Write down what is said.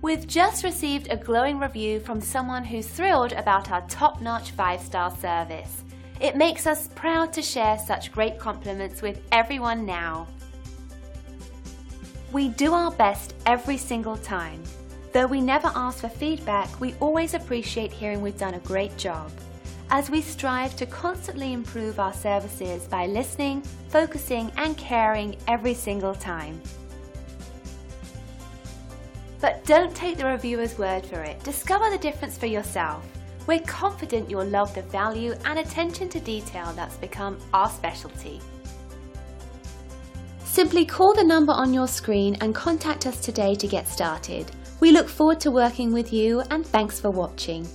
We've just received a glowing review from someone who's thrilled about our top-notch 5-star service. It makes us proud to share such great compliments with everyone now. We do our best every single time. Though we never ask for feedback, we always appreciate hearing we've done a great job, as we strive to constantly improve our services by listening, focusing and caring every single time. But don't take the reviewer's word for it. Discover the difference for yourself. We're confident you'll love the value and attention to detail that's become our specialty. Simply call the number on your screen and contact us today to get started. We look forward to working with you, and thanks for watching.